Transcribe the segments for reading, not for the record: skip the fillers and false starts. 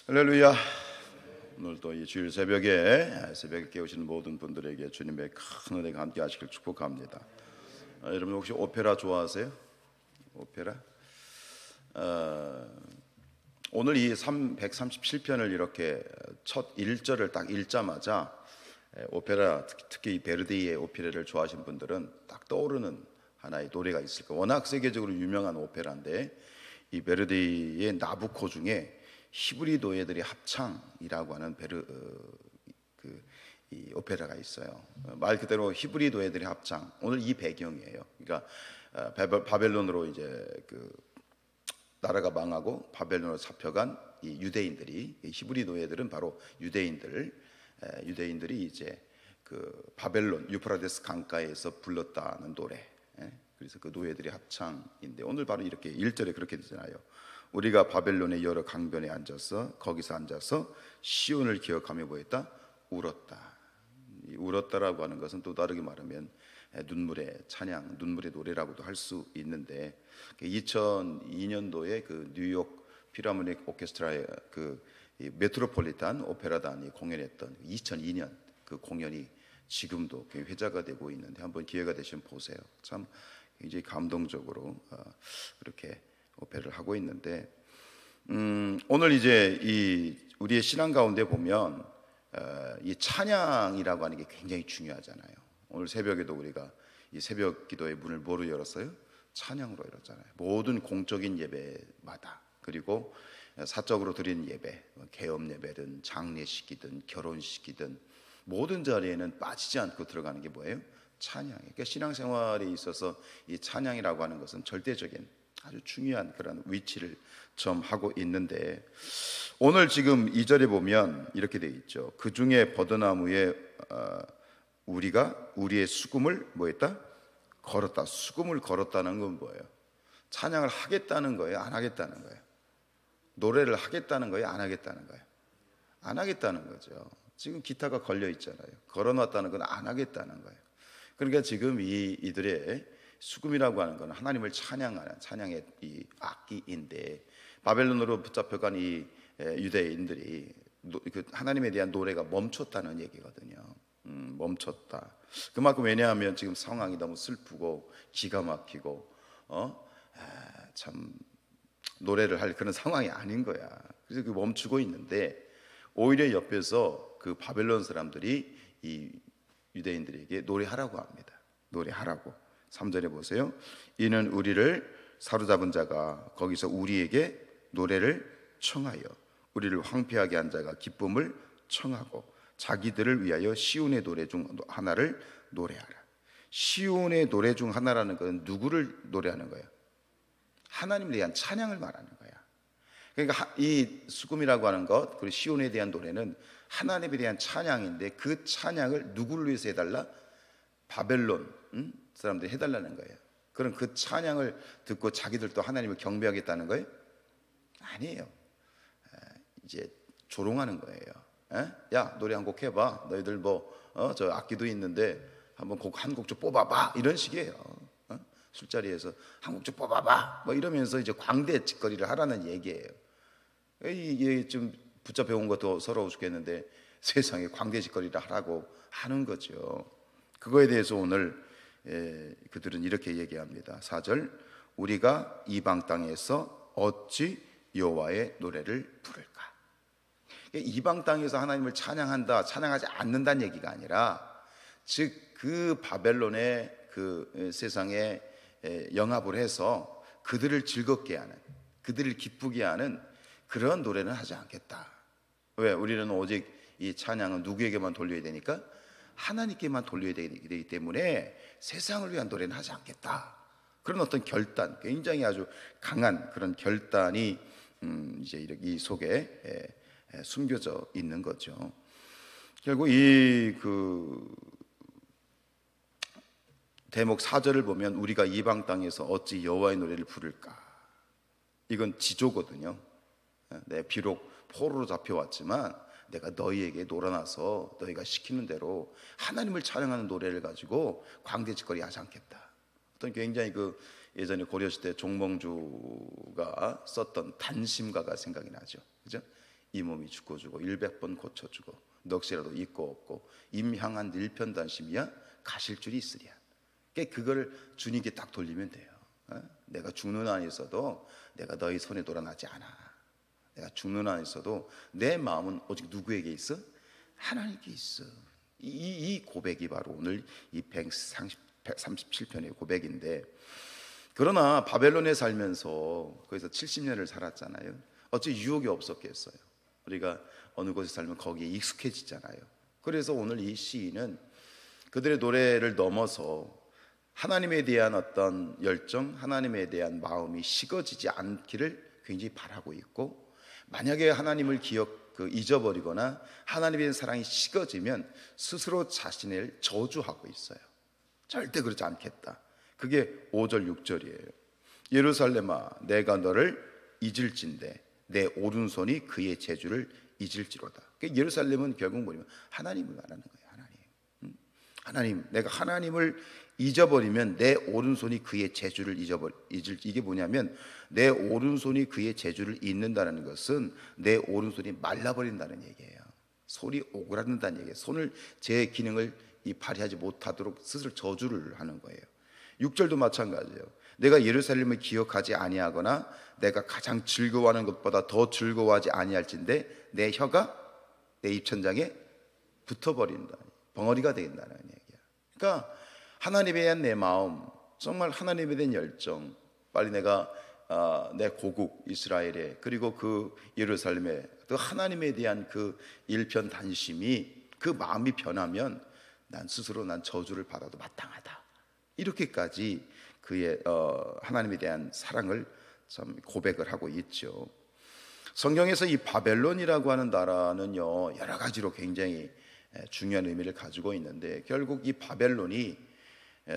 할렐루야. 오늘 또 이 주일 새벽에 깨우시는 모든 분들에게 주님의 큰 은혜가 함께 하시길 축복합니다. 여러분 혹시 오페라 좋아하세요? 오페라? 오늘 이 137편을 이렇게 첫 1절을 딱 읽자마자 오페라, 특히 이 베르디의 오페라를 좋아하시는 분들은 딱 떠오르는 하나의 노래가 있을 거예요. 워낙 세계적으로 유명한 오페라인데 이 베르디의 나부코 중에 히브리 노예들의 합창이라고 하는 이 오페라가 있어요. 말 그대로 히브리 노예들의 합창. 오늘 이 배경이에요. 그러니까 바벨론으로 이제 나라가 망하고 바벨론으로 잡혀간 이 유대인들이, 히브리 노예들은 바로 유대인들이 이제 바벨론 유프라데스 강가에서 불렀다는 노래. 그래서 그 노예들의 합창인데 오늘 바로 이렇게 1절에 그렇게 되잖아요. 우리가 바벨론의 여러 강변에 거기서 앉아서 시온을 기억하며 뭐했다? 울었다. 이 울었다라고 하는 것은 또 다르게 말하면 눈물의 찬양, 눈물의 노래라고도 할 수 있는데 2002년도에 그 뉴욕 필하모닉 오케스트라의 이 메트로폴리탄 오페라단이 공연했던 2002년 그 공연이 지금도 회자가 되고 있는데 한번 기회가 되시면 보세요. 참 굉장히 감동적으로 그렇게 오페라를 하고 있는데 오늘 이제 우리의 신앙 가운데 보면 이 찬양이라고 하는 게 굉장히 중요하잖아요. 오늘 새벽에도 우리가 이 새벽 기도의 문을 뭐로 열었어요? 찬양으로 열었잖아요. 모든 공적인 예배마다, 그리고 사적으로 드리는 예배, 개업 예배든 장례식이든 결혼식이든 모든 자리에는 빠지지 않고 들어가는 게 뭐예요? 찬양이에요. 그러니까 신앙생활에 있어서 이 찬양이라고 하는 것은 절대적인 아주 중요한 그런 위치를 점하고 있는데 오늘 지금 2절에 보면 이렇게 되어 있죠. 그 중에 버드나무에 우리가 우리의 수금을 뭐했다? 걸었다. 수금을 걸었다는 건 뭐예요? 찬양을 하겠다는 거예요? 안 하겠다는 거예요? 노래를 하겠다는 거예요? 안 하겠다는 거예요? 안 하겠다는 거죠. 지금 기타가 걸려 있잖아요. 걸어놨다는 건 안 하겠다는 거예요. 그러니까 지금 이들의 수금이라고 하는 건 하나님을 찬양하는 찬양의 이 악기인데 바벨론으로 붙잡혀간 이 유대인들이 하나님에 대한 노래가 멈췄다는 얘기거든요. 멈췄다. 그만큼 왜냐하면 지금 상황이 너무 슬프고 기가 막히고 참 노래를 할 그런 상황이 아닌 거야. 그래서 멈추고 있는데 오히려 옆에서 그 바벨론 사람들이 이 유대인들에게 노래하라고 합니다. 노래하라고. 3절에 보세요. 이는 우리를 사로잡은 자가 거기서 우리에게 노래를 청하여 우리를 황폐하게 한 자가 기쁨을 청하고 자기들을 위하여 시온의 노래 중 하나를 노래하라. 시온의 노래 중 하나라는 것은 누구를 노래하는 거예요? 하나님에 대한 찬양을 말하는 거야. 그러니까 이 수금이라고 하는 것, 그리고 시온에 대한 노래는 하나님에 대한 찬양인데 그 찬양을 누구를 위해서 해달라? 바벨론 사람들이 해달라는 거예요. 그럼 그 찬양을 듣고 자기들도 하나님을 경배하겠다는 거예요? 아니에요. 이제 조롱하는 거예요. 야, 노래 한 곡 해봐. 너희들 저 악기도 있는데 한번 한 곡 좀 뽑아봐. 이런 식이에요. 술자리에서 한 곡 좀 뽑아봐. 이러면서 이제 광대 짓거리를 하라는 얘기예요. 이게 좀 붙잡혀온 것도 서러워 죽겠는데 세상에 광대 짓거리를 하라고 하는 거죠. 그거에 대해서 오늘 그들은 이렇게 얘기합니다. 4절, 우리가 이방 땅에서 어찌 여호와의 노래를 부를까? 이방 땅에서 하나님을 찬양하지 않는다는 얘기가 아니라 즉 그 바벨론의 그 세상에 영합을 해서 그들을 즐겁게 하는, 그들을 기쁘게 하는 그런 노래는 하지 않겠다. 왜? 우리는 오직 이 찬양은 누구에게만 돌려야 되니까? 하나님께만 돌려야 되기 때문에 세상을 위한 노래는 하지 않겠다. 그런 어떤 결단, 굉장히 아주 강한 그런 결단이 이제 이 속에 숨겨져 있는 거죠. 결국 대목 4절을 보면 우리가 이방 땅에서 어찌 여호와의 노래를 부를까? 이건 지조거든요. 비록 포로로 잡혀왔지만 내가 너희에게 놀아나서 너희가 시키는 대로 하나님을 찬양하는 노래를 가지고 광대짓거리 하지 않겠다. 어떤 굉장히 예전에 고려시대 종몽주가 썼던 단심가가 생각이 나죠. 그죠? 이 몸이 죽고 주고 100번 고쳐주고 넋이라도 있고 없고 임향한 일편단심이야 가실 줄이 있으랴. 그거를 주님께 딱 돌리면 돼요. 내가 죽는 한에 있어도 내가 너희 손에 돌아나지 않아. 내가 죽는 한에 있어도 내 마음은 오직 누구에게 있어? 하나님께 있어. 이 고백이 바로 오늘 이 137편의 고백인데, 그러나 바벨론에 살면서 거기서 70년을 살았잖아요. 어찌 유혹이 없었겠어요? 우리가 어느 곳에 살면 거기에 익숙해지잖아요. 그래서 오늘 이 시인은 그들의 노래를 넘어서 하나님에 대한 어떤 열정, 하나님에 대한 마음이 식어지지 않기를 굉장히 바라고 있고, 만약에 하나님을 잊어버리거나 하나님에 대한 사랑이 식어지면 스스로 자신을 저주하고 있어요. 절대 그렇지 않겠다. 그게 5절 6절이에요. 예루살렘아 내가 너를 잊을진대 내 오른손이 그의 재주를 잊을지로다. 예루살렘은 결국 뭐냐면 하나님을 말하는 거예요. 하나님, 내가 하나님을 잊어버리면 내 오른손이 그의 재주를 잊을. 이게 뭐냐면 내 오른손이 그의 재주를 잊는다는 것은 내 오른손이 말라버린다는 얘기예요. 손이 오그라든다는 얘기예요. 손을 제 기능을 발휘하지 못하도록 스스로 저주를 하는 거예요. 6절도 마찬가지예요. 내가 예루살렘을 기억하지 아니하거나 내가 가장 즐거워하는 것보다 더 즐거워하지 아니할진대 내 혀가 내 입천장에 붙어버린다. 벙어리가 되겠다는 얘기야. 그러니까 하나님에 대한 내 마음, 정말 하나님에 대한 열정, 빨리 내가 내 고국 이스라엘에, 그리고 그 예루살렘에 또 하나님에 대한 그 일편단심이, 그 마음이 변하면 난 스스로 난 저주를 받아도 마땅하다. 이렇게까지 그의 하나님에 대한 사랑을 참 고백을 하고 있죠. 성경에서 이 바벨론이라고 하는 나라는요 여러 가지로 굉장히 중요한 의미를 가지고 있는데, 결국 이 바벨론이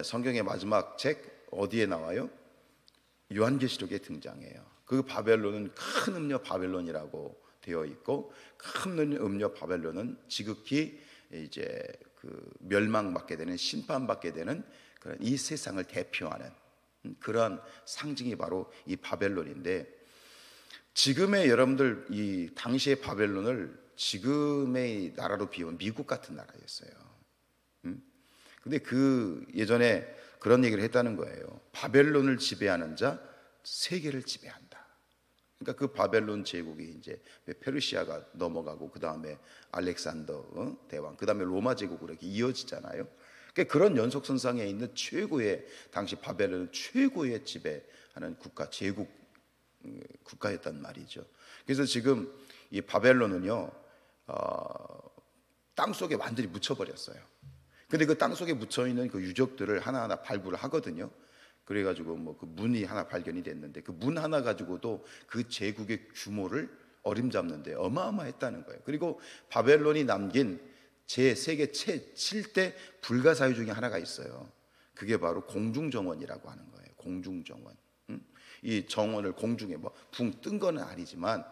성경의 마지막 책 어디에 나와요? 요한계시록에 등장해요. 그 바벨론은 큰 음녀 바벨론이라고 되어 있고, 큰 음녀 바벨론은 지극히 이제 그 멸망받게 되는, 심판받게 되는 그런 이 세상을 대표하는 그런 상징이 바로 이 바벨론인데, 지금의 여러분들 이 당시의 바벨론을 지금의 나라로 비유하면 미국 같은 나라였어요. 근데 그 예전에 그런 얘기를 했다는 거예요. 바벨론을 지배하는 자 세계를 지배한다. 그러니까 그 바벨론 제국이 이제 페르시아가 넘어가고 그 다음에 알렉산더 대왕, 그 다음에 로마 제국으로 이렇게 이어지잖아요. 그러니까 그런 연속선상에 있는 최고의, 당시 바벨론은 최고의 지배하는 국가, 제국 국가였단 말이죠. 그래서 지금 이 바벨론은요 땅 속에 완전히 묻혀버렸어요. 근데 그 땅 속에 묻혀있는 그 유적들을 하나하나 발굴을 하거든요. 그래가지고 뭐 그 문이 하나 발견이 됐는데, 그 문 하나 가지고도 그 제국의 규모를 어림잡는데 어마어마했다는 거예요. 그리고 바벨론이 남긴 세계 7대 불가사의 중에 하나가 있어요. 그게 바로 공중정원이라고 하는 거예요. 공중정원. 이 정원을 공중에 뭐 붕 뜬 거는 아니지만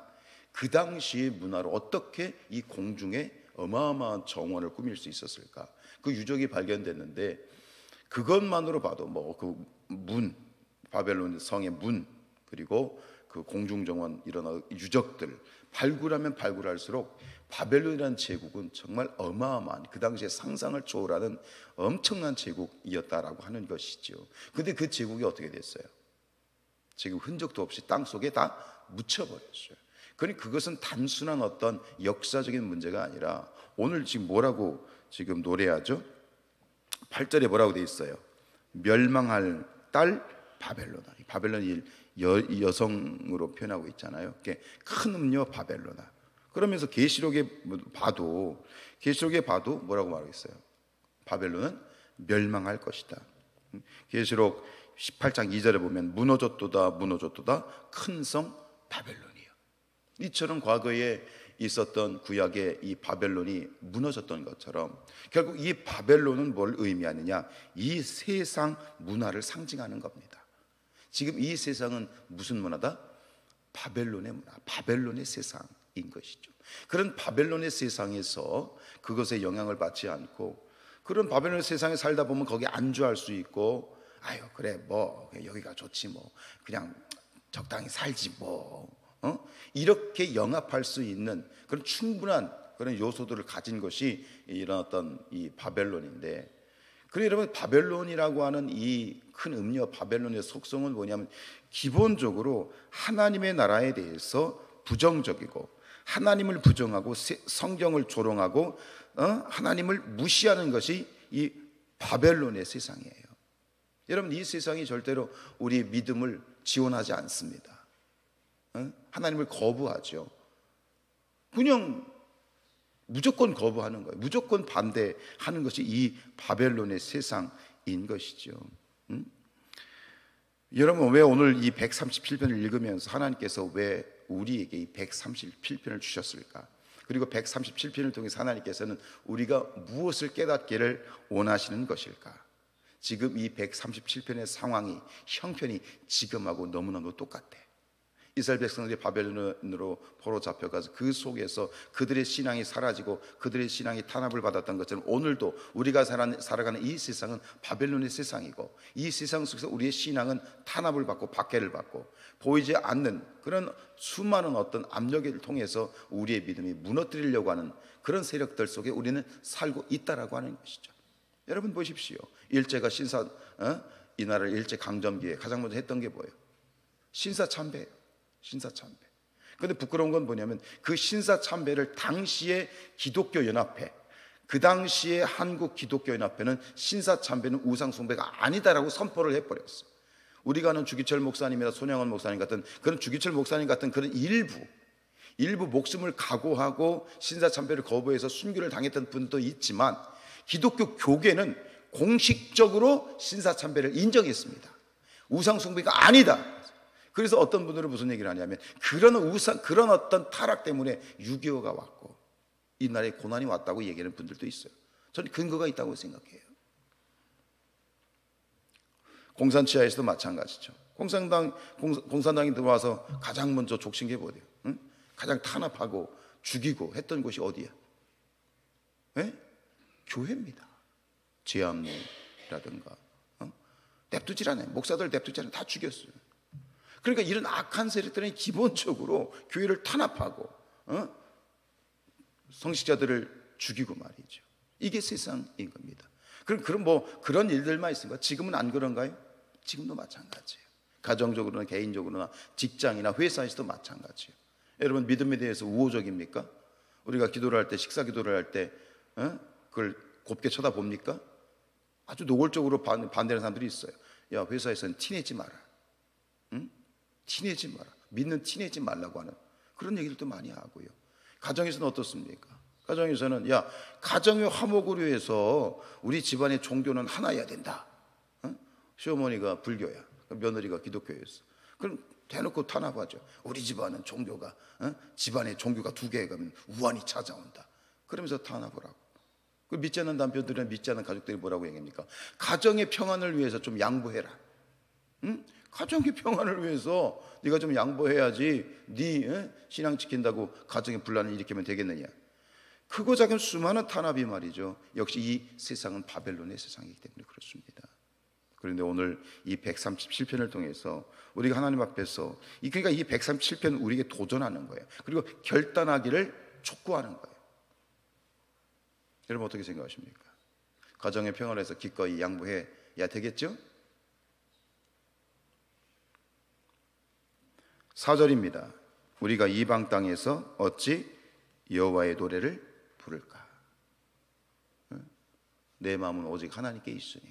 그 당시 문화로 어떻게 이 공중에 어마어마한 정원을 꾸밀 수 있었을까? 그 유적이 발견됐는데, 그것만으로 봐도 뭐 그 문, 바벨론 성의 문, 그리고 그 공중정원, 이런 유적들 발굴하면 발굴할수록 바벨론이라는 제국은 정말 어마어마한, 그 당시에 상상을 초월하는 엄청난 제국이었다라고 하는 것이죠. 근데 그 제국이 어떻게 됐어요? 지금 흔적도 없이 땅 속에 다 묻혀버렸어요. 그러니 그것은 단순한 어떤 역사적인 문제가 아니라, 오늘 지금 뭐라고 지금 노래하죠? 8절에 뭐라고 돼 있어요? 멸망할 딸 바벨로나. 바벨론이 여성으로 표현하고 있잖아요. 큰 음녀 바벨로나. 그러면서 계시록에 봐도 뭐라고 말하겠어요? 바벨론은 멸망할 것이다. 계시록 18장 2절에 보면 무너졌도다 큰 성 바벨론이요. 이처럼 과거에 있었던 구약의 이 바벨론이 무너졌던 것처럼, 결국 이 바벨론은 뭘 의미하느냐? 이 세상 문화를 상징하는 겁니다. 지금 이 세상은 무슨 문화다? 바벨론의 문화, 바벨론의 세상인 것이죠. 그런 바벨론의 세상에서 그것에 영향을 받지 않고, 그런 바벨론의 세상에 살다 보면 거기에 안주할 수 있고, 아유 그래 뭐 여기가 좋지 뭐 그냥 적당히 살지 뭐 이렇게 영합할 수 있는 그런 충분한 그런 요소들을 가진 것이 이런 어떤 이 바벨론인데, 그리고 여러분, 바벨론이라고 하는 이 큰 음녀 바벨론의 속성은 뭐냐면, 기본적으로 하나님의 나라에 대해서 부정적이고, 하나님을 부정하고 성경을 조롱하고 하나님을 무시하는 것이 이 바벨론의 세상이에요. 여러분, 이 세상이 절대로 우리의 믿음을 지원하지 않습니다. 하나님을 거부하죠. 그냥 무조건 거부하는 거예요. 무조건 반대하는 것이 이 바벨론의 세상인 것이죠. 여러분, 왜 오늘 이 137편을 읽으면서 하나님께서 왜 우리에게 이 137편을 주셨을까? 그리고 137편을 통해서 하나님께서는 우리가 무엇을 깨닫기를 원하시는 것일까? 지금 이 137편의 상황이, 형편이 지금하고 너무너무 똑같아. 이스라엘 백성들이 바벨론으로 포로 잡혀가서 그 속에서 그들의 신앙이 사라지고 그들의 신앙이 탄압을 받았던 것처럼, 오늘도 우리가 살아가는 이 세상은 바벨론의 세상이고, 이 세상 속에서 우리의 신앙은 탄압을 받고 박해를 받고, 보이지 않는 그런 수많은 어떤 압력을 통해서 우리의 믿음이 무너뜨리려고 하는 그런 세력들 속에 우리는 살고 있다라고 하는 것이죠. 여러분 보십시오. 일제가 이 나라를 일제 강점기에 가장 먼저 했던 게 뭐예요? 신사참배예요. 신사참배. 그런데 부끄러운 건 뭐냐면, 그 신사참배를 당시에 기독교 연합회, 그 당시에 한국 기독교 연합회는 신사참배는 우상숭배가 아니다라고 선포를 해버렸어요. 우리가 아는 주기철 목사님이나 손양원 목사님 같은 그런, 주기철 목사님 같은 그런 일부 목숨을 각오하고 신사참배를 거부해서 순교를 당했던 분도 있지만, 기독교 교계는 공식적으로 신사참배를 인정했습니다. 우상숭배가 아니다. 그래서 어떤 분들은 무슨 얘기를 하냐면, 그런 어떤 타락 때문에 6.25가 왔고 이 나라에 고난이 왔다고 얘기하는 분들도 있어요. 저는 근거가 있다고 생각해요. 공산치하에서도 마찬가지죠. 공산당이 들어와서 가장 먼저 족친 게 뭐예요? 가장 탄압하고 죽이고 했던 곳이 어디야? 교회입니다. 제암로라든가 냅두질 않아요. 목사들 냅두질 않아요. 다 죽였어요. 그러니까 이런 악한 세력들은 기본적으로 교회를 탄압하고 성직자들을 죽이고 말이죠. 이게 세상인 겁니다. 그럼 그런 일들만 있습니까? 지금은 안 그런가요? 지금도 마찬가지예요. 가정적으로나 개인적으로나 직장이나 회사에서도 마찬가지예요. 여러분, 믿음에 대해서 우호적입니까? 우리가 기도를 할 때, 식사 기도를 할 때 그걸 곱게 쳐다봅니까? 아주 노골적으로 반대하는 사람들이 있어요. 야, 회사에서는 티내지 마라. 티내지 마라. 믿는 티내지 말라고 하는 그런 얘기들도 많이 하고요. 가정에서는 어떻습니까? 가정에서는 야, 가정의 화목을 위해서 우리 집안의 종교는 하나여야 된다. 시어머니가 불교야, 며느리가 기독교였어. 그럼 대놓고 탄압하죠. 우리 집안은 종교가 집안에 종교가 2개 가면 우환이 찾아온다. 그러면서 탄압을 하고. 그 믿지 않는 남편들이나 믿지 않는 가족들이 뭐라고 얘기합니까? 가정의 평안을 위해서 좀 양보해라. 가정의 평안을 위해서 네가 좀 양보해야지 네 신앙 지킨다고 가정의 분란을 일으키면 되겠느냐. 크고 작은 수많은 탄압이 말이죠. 역시 이 세상은 바벨론의 세상이기 때문에 그렇습니다. 그런데 오늘 이 137편을 통해서 우리가 하나님 앞에서 그러니까 이 137편은 우리에게 도전하는 거예요. 그리고 결단하기를 촉구하는 거예요. 여러분 어떻게 생각하십니까? 가정의 평안을 위해서 기꺼이 양보해야 되겠죠? 4절입니다. 우리가 이방 땅에서 어찌 여호와의 노래를 부를까? 내 마음은 오직 하나님께 있으니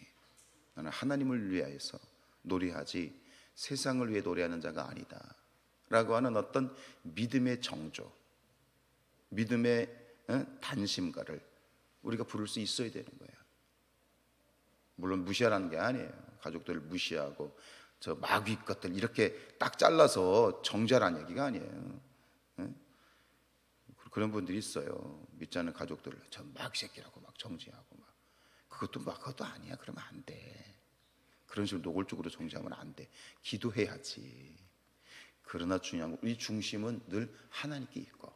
나는 하나님을 위하여서 노래하지 세상을 위해 노래하는 자가 아니다 라고 하는 어떤 믿음의 정조, 믿음의 단심가를 우리가 부를 수 있어야 되는 거예요. 물론 무시하라는 게 아니에요. 가족들을 무시하고 저 마귀 것들 이렇게 딱 잘라서 정죄하라는 얘기가 아니에요. 그런 분들이 있어요. 믿지 않는 가족들을 저 마귀 새끼라고 막 정죄하고 막 그것도 아니야. 그러면 안 돼. 그런 식으로 노골적으로 정죄하면 안 돼. 기도해야지. 그러나 중요한 건 우리 중심은 늘 하나님께 있고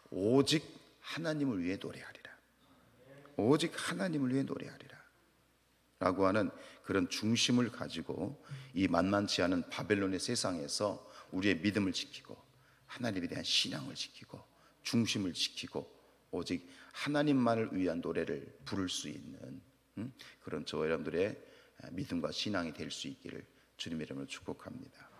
오직 하나님을 위해 노래하리라. 오직 하나님을 위해 노래하리라 라고 하는 그런 중심을 가지고 이 만만치 않은 바벨론의 세상에서 우리의 믿음을 지키고 하나님에 대한 신앙을 지키고 중심을 지키고 오직 하나님만을 위한 노래를 부를 수 있는 그런 저와 여러분들의 믿음과 신앙이 될 수 있기를 주님의 이름으로 축복합니다.